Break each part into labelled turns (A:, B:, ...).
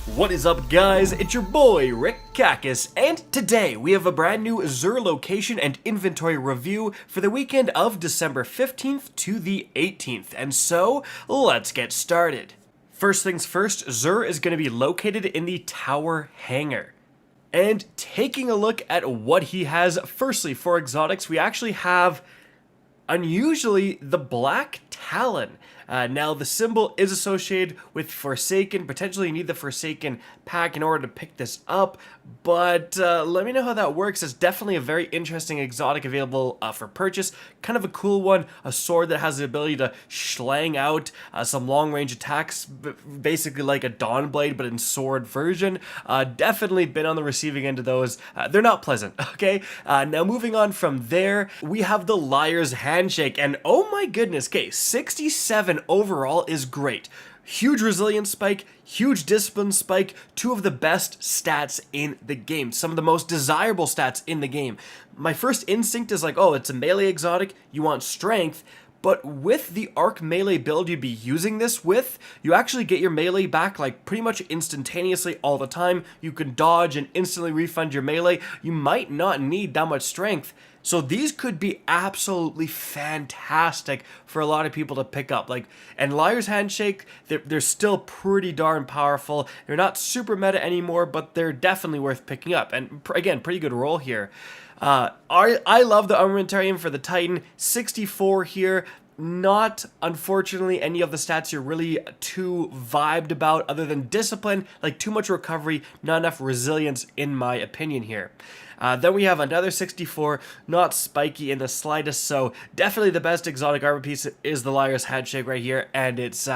A: What is up, guys? It's your boy Rick Kakis, and today we have a brand new Xur Location and Inventory review for the weekend of December 15th to the 18th, and so let's get started. First things first, Xur is going to be located in the Tower Hangar. And taking a look at what he has, firstly for exotics, we actually have unusually the Black Talon. Now the symbol is associated with Forsaken. Potentially you need the Forsaken pack in order to pick this up, but let me know how that works. It's definitely a very interesting exotic available for purchase. Kind of a cool one, a sword that has the ability to slang out some long range attacks, basically like a Dawn Blade but in sword version. Definitely been on the receiving end of those. They're not pleasant, okay? Now moving on from there, we have the Liar's Handshake, and oh my goodness, okay, 67 overall is great. Huge resilience spike, huge discipline spike, two of the best stats in the game, some of the most desirable stats in the game. My first instinct is like, oh, it's a melee exotic, you want strength, but with the arc melee build you'd be using this with, you actually get your melee back like pretty much instantaneously all the time. You can dodge and instantly refund your melee. You might not need that much strength. So these could be absolutely fantastic for a lot of people to pick up. And Liar's Handshake, they're still pretty darn powerful. They're not super meta anymore, but they're definitely worth picking up. And again, pretty good roll here. I love the armamentarium for the Titan. 64 here. Not, unfortunately, any of the stats you're really too vibed about other than discipline, like too much recovery, not enough resilience in my opinion here. Then we have another 64, not spiky in the slightest, so definitely the best exotic armor piece is the Liar's Handshake right here, and it's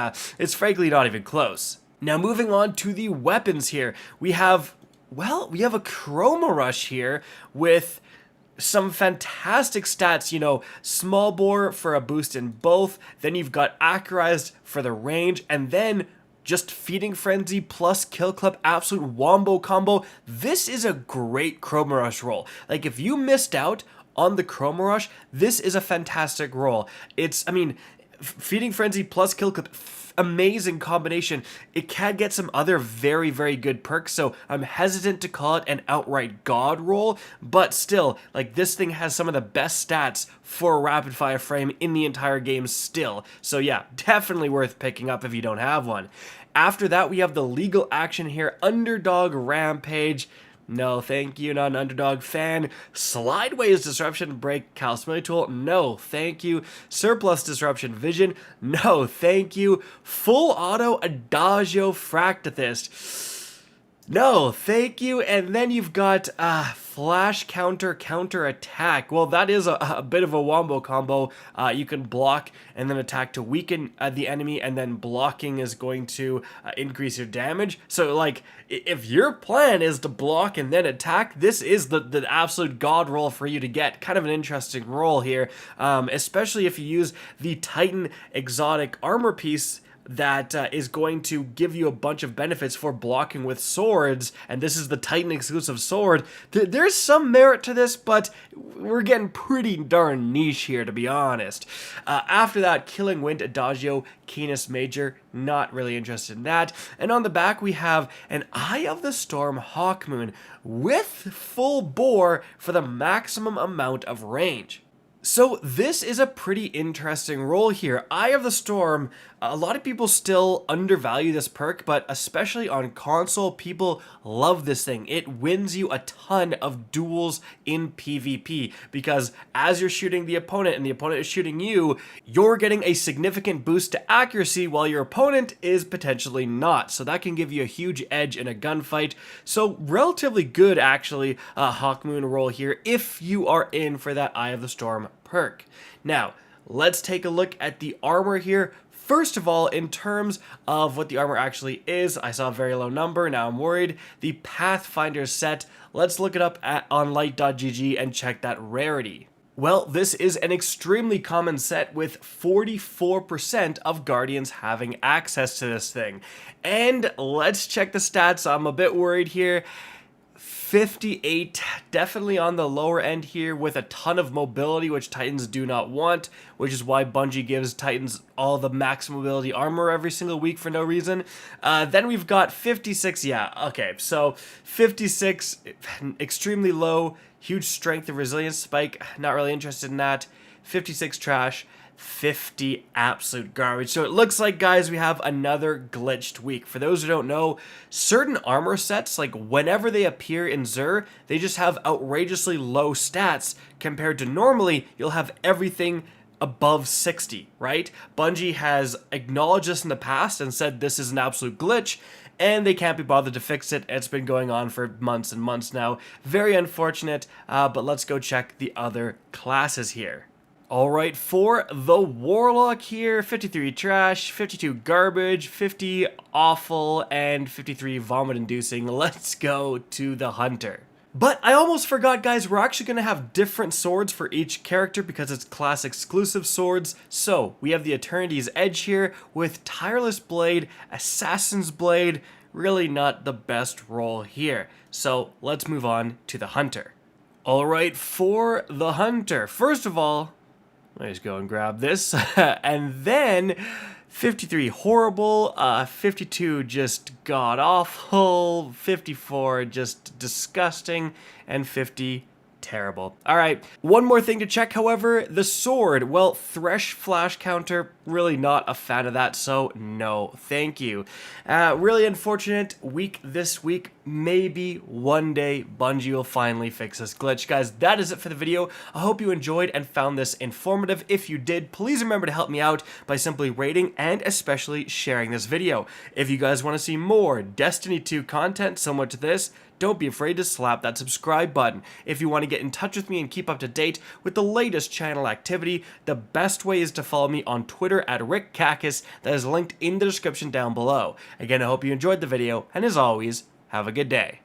A: frankly not even close. Now moving on to the weapons here, we have a Chroma Rush here with some fantastic stats, you know, small bore for a boost in both, then you've got accurized for the range, and then just Feeding Frenzy plus Kill Clip, absolute wombo combo. This is a great Chroma Rush roll. Like, if you missed out on the Chroma Rush, this is a fantastic roll. Feeding Frenzy plus Kill Clip, amazing combination. It can get some other very, very good perks, so I'm hesitant to call it an outright god roll, but still, like, this thing has some of the best stats for a rapid fire frame in the entire game still. So yeah, definitely worth picking up if you don't have one. After that, we have the legal action here, Underdog Rampage. No, thank you, not an Underdog fan. Slideways Disruption Break Calisthenic Tool. No, thank you. Surplus Disruption Vision. No, thank you. Full Auto Adagio Fractithist. No, thank you. And then you've got Flash Counter Attack. Well, that is a bit of a wombo combo. You can block and then attack to weaken the enemy, and then blocking is going to increase your damage. So, like, if your plan is to block and then attack, this is the absolute god roll for you to get. Kind of an interesting roll here, especially if you use the Titan exotic armor piece that is going to give you a bunch of benefits for blocking with swords, and this is the Titan exclusive sword. There's some merit to this, but we're getting pretty darn niche here, to be honest. After that, Killing Wind Adagio Canis Major, not really interested in that. And on the back we have an Eye of the Storm Hawkmoon with full bore for the maximum amount of range. So this is a pretty interesting roll here. Eye of the Storm, a lot of people still undervalue this perk, but especially on console, people love this thing. It wins you a ton of duels in PvP, because as you're shooting the opponent and the opponent is shooting you, you're getting a significant boost to accuracy while your opponent is potentially not. So that can give you a huge edge in a gunfight. So relatively good, actually, Hawkmoon roll here if you are in for that Eye of the Storm perk. Now, let's take a look at the armor here. First of all, in terms of what the armor actually is, I saw a very low number, now I'm worried. The Pathfinder set, let's look it up on light.gg and check that rarity. Well, this is an extremely common set with 44% of Guardians having access to this thing. And let's check the stats, I'm a bit worried here. 58, definitely on the lower end here with a ton of mobility, which Titans do not want, which is why Bungie gives Titans all the max mobility armor every single week for no reason. Then we've got 56, yeah, okay, so 56, extremely low, huge strength and resilience spike, not really interested in that. 56 trash. 50 absolute garbage. So it looks like, guys, we have another glitched week. For those who don't know, certain armor sets, like whenever they appear in Xur, they just have outrageously low stats compared to normally you'll have everything above 60, right? Bungie has acknowledged this in the past and said this is an absolute glitch, and they can't be bothered to fix it. It's been going on for months and months now. Very unfortunate, but let's go check the other classes here. Alright, for the Warlock here, 53 trash, 52 garbage, 50 awful, and 53 vomit-inducing. Let's go to the Hunter. But I almost forgot, guys, we're actually going to have different swords for each character because it's class exclusive swords. So, we have the Eternity's Edge here with Tireless Blade, Assassin's Blade, really not the best role here. So, let's move on to the Hunter. Alright, for the Hunter, first of all, let's go and grab this. And then 53 horrible, 52 just god-awful, 54 just disgusting, and 50 terrible. Alright, one more thing to check, however, the sword. Well, Thresh Flash Counter, really not a fan of that, so no, thank you. Really unfortunate week this week. Maybe one day Bungie will finally fix this glitch. Guys, that is it for the video. I hope you enjoyed and found this informative. If you did, please remember to help me out by simply rating and especially sharing this video. If you guys want to see more Destiny 2 content similar to this, don't be afraid to slap that subscribe button. If you want to get in touch with me and keep up to date with the latest channel activity, the best way is to follow me on Twitter at RickCacus. That is linked in the description down below. Again, I hope you enjoyed the video, and as always, have a good day.